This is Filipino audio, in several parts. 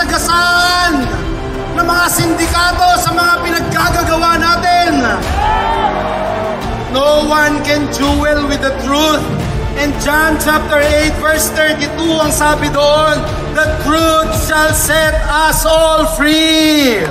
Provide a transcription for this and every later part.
kasagasaan ng mga sindikato sa mga pinaggagawa natin. No one can duel with the truth. And John chapter 8 verse 32 ang sabi doon, the truth shall set us all free.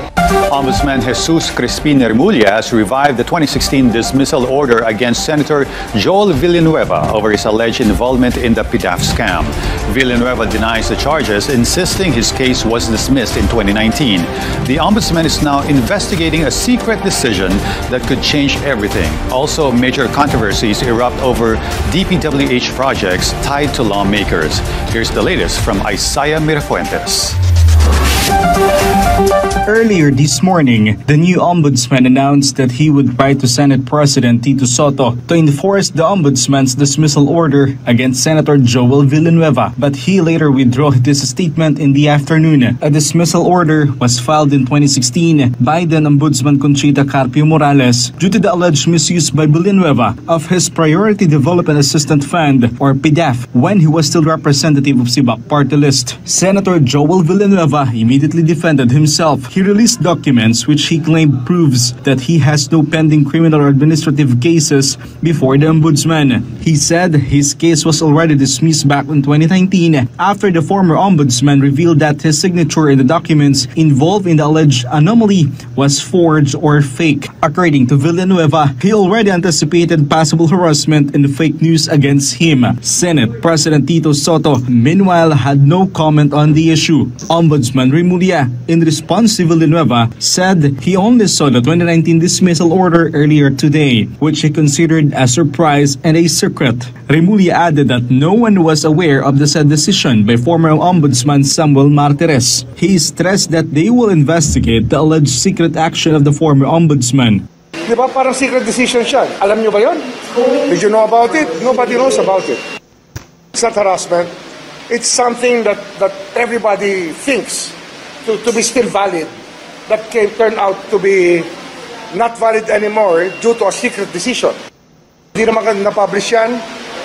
Ombudsman Jesus Crispin Remulla has revived the 2016 dismissal order against Senator Joel Villanueva over his alleged involvement in the PDAF scam. Villanueva denies the charges, insisting his case was dismissed in 2019. The Ombudsman is now investigating a secret decision that could change everything. Also, major controversies erupt over DPWH projects tied to lawmakers. Here's the latest from Isaiah Mirafuentes. Earlier this morning, the new ombudsman announced that he would write to Senate President Tito Sotto to enforce the ombudsman's dismissal order against Senator Joel Villanueva, but he later withdrew this statement in the afternoon. A dismissal order was filed in 2016 by then Ombudsman Conchita Carpio Morales due to the alleged misuse by Villanueva of his Priority Development Assistance Fund, or PDAF, when he was still representative of SIBAC party list. Senator Joel Villanueva immediately defended himself. He released documents which he claimed proves that he has no pending criminal or administrative cases before the ombudsman. He said his case was already dismissed back in 2019 after the former ombudsman revealed that his signature in the documents involved in the alleged anomaly was forged or fake. According to Villanueva, he already anticipated possible harassment and fake news against him. Senate President Tito Sotto, meanwhile, had no comment on the issue. Ombudsman Remulla, in response to Villanueva, said he only saw the 2019 dismissal order earlier today, which he considered a surprise and a secret. Remulla added that no one was aware of the said decision by former Ombudsman Samuel Martires. He stressed that they will investigate the alleged secret action of the former Ombudsman. Di ba parang secret decision siya? Alam niyo ba yun? Did you know about it? Nobody knows about it. It's not harassment. It's something that everybody thinks to be still valid, that can turn out to be not valid anymore due to a secret decision. Hindi naman na-publish yan,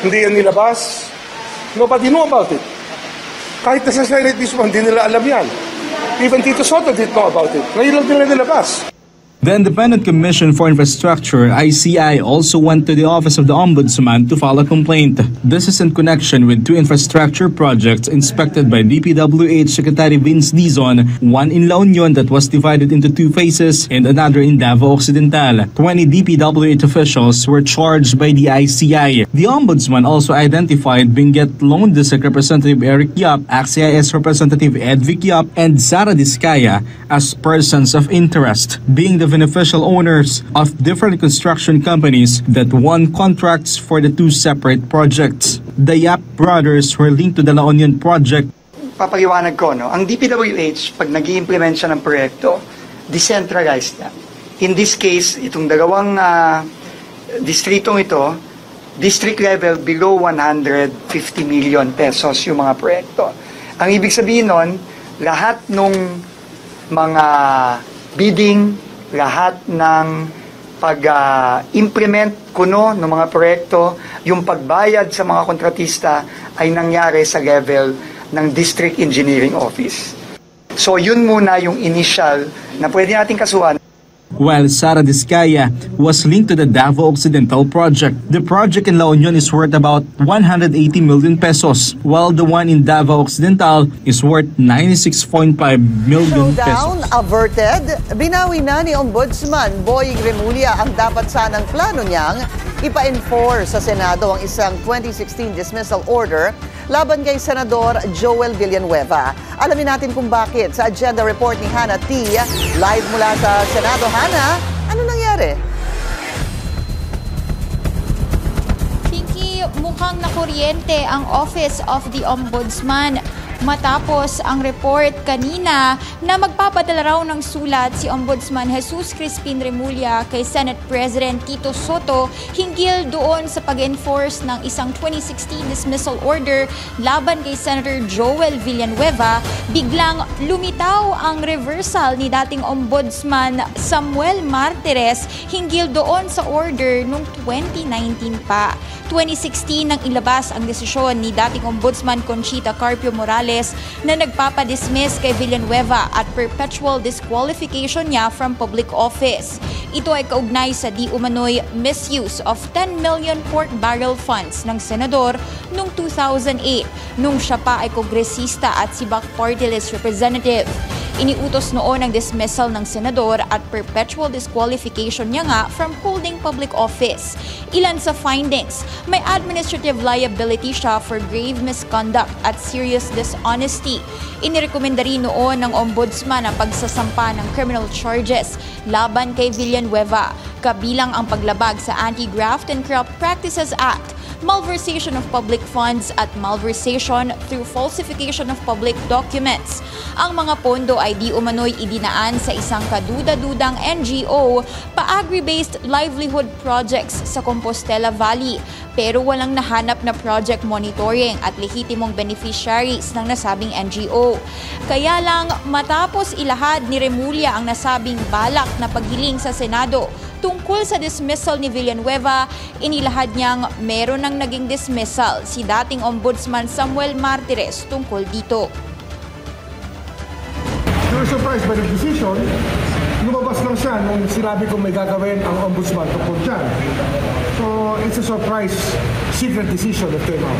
hindi yan nilabas. Nobody knew about it. Kahit nasa Senate mismo, hindi nila alam yan. Even Tito Sotto didn't know about it. Ngayon lang nila nilabas. The Independent Commission for Infrastructure, ICI, also went to the office of the Ombudsman to file a complaint. This is in connection with two infrastructure projects inspected by DPWH Secretary Vince Dizon, one in La Union that was divided into two phases and another in Davao Occidental. 20 DPWH officials were charged by the ICI. The Ombudsman also identified Benguet Loan District Representative Eric Yap, AXIS Representative Ed Vic Yap, and Sara Diskaya as persons of interest, being the beneficial owners of different construction companies that won contracts for the two separate projects. The Yap brothers were linked to the La Union project. Papaliwanag ko, no? Ang DPWH, pag nag-i-implement siya ng proyekto, decentralized na. In this case, itong dalawang distritong ito, district level below 150 million pesos yung mga proyekto. Ang ibig sabihin nun, lahat ng mga bidding, lahat ng pag-implement kuno ng mga proyekto, yung pagbayad sa mga kontratista ay nangyari sa level ng District Engineering Office. So yun muna yung initial na pwede nating kasuhan. While Sara Diskaya was linked to the Davao Occidental project. The project in La Union is worth about 180 million pesos, while the one in Davao Occidental is worth 96.5 million pesos. Showdown averted. Binawi na ni Ombudsman Boying Remulla ang dapat sanang plano niyang ipa-enforce sa Senado ang isang 2016 dismissal order laban kay Senador Joel Villanueva. Alamin natin kung bakit sa agenda report ni Hannah T. Live mula sa Senado. Hannah, ano nangyari? Pinky, mukhang nakuryente ang Office of the Ombudsman matapos ang report kanina na magpapadala raw ng sulat si Ombudsman Jesus Crispin Remulla kay Senate President Tito Sotto hinggil doon sa pag-enforce ng isang 2016 dismissal order laban kay Senator Joel Villanueva. Biglang lumitaw ang reversal ni dating Ombudsman Samuel Martires hinggil doon sa order noong 2019 pa. 2016 nang ilabas ang desisyon ni dating Ombudsman Conchita Carpio Morales Martires na nagpapadismiss kay Villanueva at perpetual disqualification niya from public office. Ito ay kaugnay sa di umano'y misuse of 10 million pork barrel funds ng senador noong 2008 nung siya pa ay kongresista at Sibak Party List representative. Iniutos noon ang dismissal ng senador at perpetual disqualification niya nga from holding public office. Ilan sa findings, may administrative liability siya for grave misconduct at serious dishonesty. Inirekomenda rin noon ng ombudsman ang pagsasampa ng criminal charges laban kay Villanueva, kabilang ang paglabag sa Anti-Graft and Corrupt Practices Act, malversation of public funds at malversation through falsification of public documents. Ang mga pondo ay di umano'y idinaan sa isang kaduda-dudang NGO pa-agri-based livelihood projects sa Compostela Valley, pero walang nahanap na project monitoring at lehitimong beneficiaries ng nasabing NGO. Kaya lang matapos ilahad ni Remulla ang nasabing balak na paghiling sa Senado tungkol sa dismissal ni Villanueva, inilahad niyang meron ng naging dismissal si dating Ombudsman Samuel Martires tungkol dito. We were surprised by the decision. Lumabas lang siya nung sinabi kong may gagawin ang Ombudsman tungkol dyan. So it's a surprise, secret decision that came out.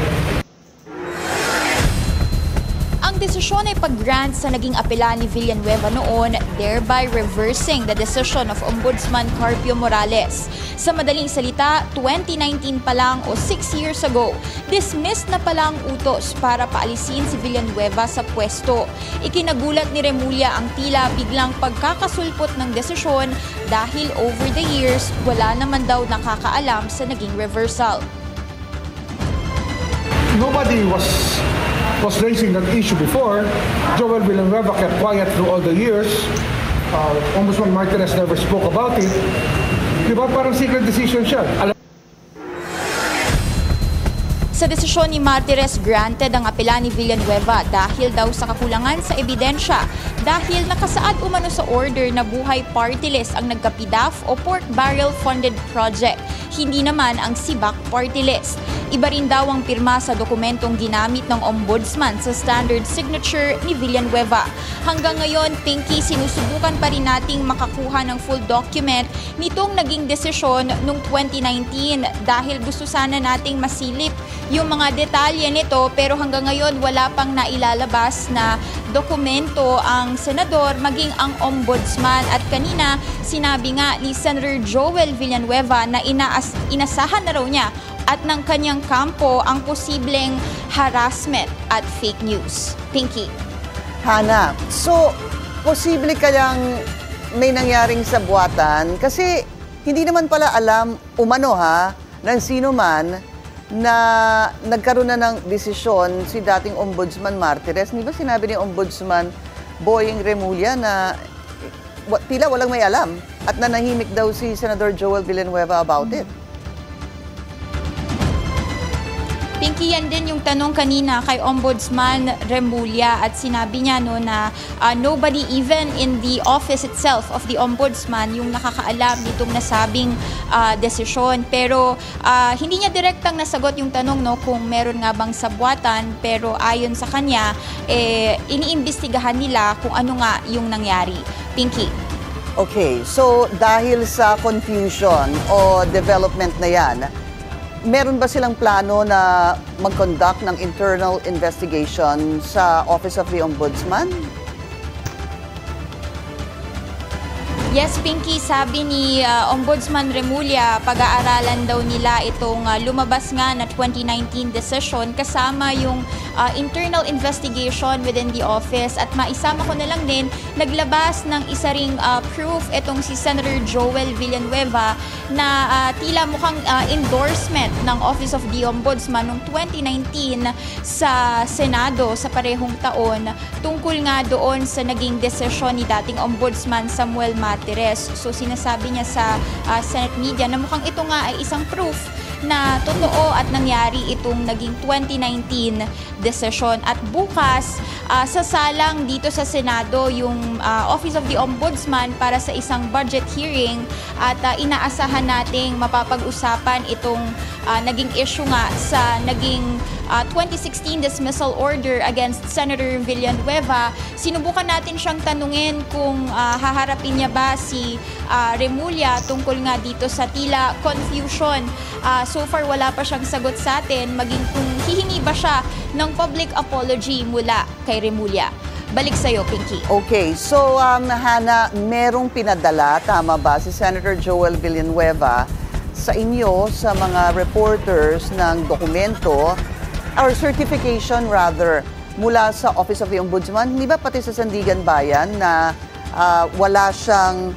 Ang desisyon ay pag-grant sa naging apela ni Villanueva noon, thereby reversing the decision of Ombudsman Carpio Morales. Sa madaling salita, 2019 pa lang o 6 years ago, dismissed na pala ang utos para paalisin si Villanueva sa pwesto. Ikinagulat ni Remulla ang tila biglang pagkakasulpot ng desisyon dahil over the years, wala naman daw nakakaalam sa naging reversal. Nobody was raising that issue before. Joel Villanueva kept quiet through all the years. Ombudsman Martires never spoke about it. Diba parang secret decision siya? Sa desisyon ni Martires, granted ang apela ni Villanueva dahil daw sa kakulangan sa ebidensya dahil nakasaad umano sa order na buhay party list ang nagka-PDAF o pork barrel funded project, hindi naman ang Sibak party list. Iba rin daw ang pirma sa dokumentong ginamit ng ombudsman sa standard signature ni Villanueva. Hanggang ngayon, Pinky, sinusubukan pa rin nating makakuha ng full document nitong naging desisyon noong 2019 dahil gusto sana nating masilip yung mga detalye nito, pero hanggang ngayon wala pang nailalabas na dokumento ang senador maging ang ombudsman. At kanina sinabi nga ni Senator Joel Villanueva na inasahan na raw niya at ng kanyang kampo ang posibleng harassment at fake news. Pinky. Hana, so posible kayang may nangyaring sabuatan kasi hindi naman pala alam umano ng sino man na nagkaroon na ng desisyon si dating Ombudsman Martires. Di ba sinabi ni Ombudsman Boying Remulla na tila walang may alam at nanahimik daw si Senator Joel Villanueva about it? Pinky, yan din yung tanong kanina kay Ombudsman Remulla at sinabi niya na nobody even in the office itself of the Ombudsman yung nakakaalam nitong nasabing desisyon. Pero hindi niya direktang nasagot yung tanong kung meron nga bang sabwatan, pero ayon sa kanya, iniimbestigahan nila kung ano nga yung nangyari. Pinky. Okay, so dahil sa confusion o development na yan, meron ba silang plano na mag-conduct ng internal investigation sa Office of the Ombudsman? Yes, Pinky, sabi ni Ombudsman Remulla, pag-aaralan daw nila itong lumabas nga na 2019 decision kasama yung internal investigation within the office. At maisama ko na lang din, naglabas ng isa ring proof itong si Senator Joel Villanueva na tila mukhang endorsement ng Office of the Ombudsman noong 2019 sa Senado sa parehong taon tungkol nga doon sa naging desisyon ni dating Ombudsman Samuel Martires. So sinasabi niya sa Senate media na mukhang ito nga ay isang proof na totoo at nangyari itong naging 2019 decision. At bukas, sasalang dito sa Senado yung Office of the Ombudsman para sa isang budget hearing at inaasahan nating mapapag-usapan itong naging issue nga sa naging 2016 dismissal order against Senator Villanueva. Sinubukan natin siyang tanungin kung haharapin niya ba si Remulla tungkol nga dito sa tila confusion. So far wala pa siyang sagot sa atin, maging kung hihingi ba siya ng public apology mula kay Remulla. Balik sa'yo, Pinky. Okay, so Hannah, merong pinadala, tama ba, si Senator Joel Villanueva sa inyo, sa mga reporters ng dokumento, or certification rather, mula sa Office of the Ombudsman, hindi ba pati sa Sandigan Bayan na wala siyang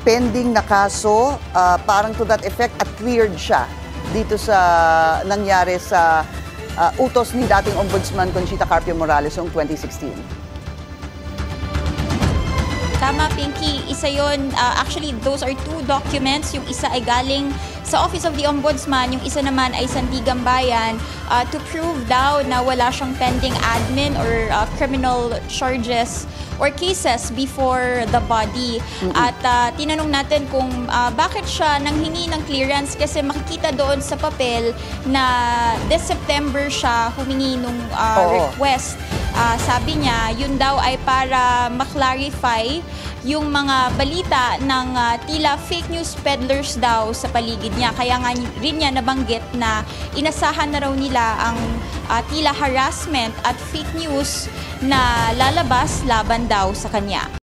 pending na kaso, parang to that effect, at cleared siya dito sa nangyari sa utos ni dating Ombudsman Conchita Carpio Morales noong 2016? Tama, Pinky. Isa yon. Actually, those are two documents. Yung isa ay galing sa Office of the Ombudsman, yung isa naman ay Sandigan Bayan, to prove daw na wala siyang pending admin or criminal charges or cases before the body. At tinanong natin kung bakit siya nanghingi ng clearance, kasi makikita doon sa papel na this September siya humingi nung request. Sabi niya, yun daw ay para maklarify yung mga balita ng tila fake news peddlers daw sa paligid niya. Kaya nga rin niya nabanggit na inasahan na raw nila ang tila harassment at fake news na lalabas laban daw sa kanya.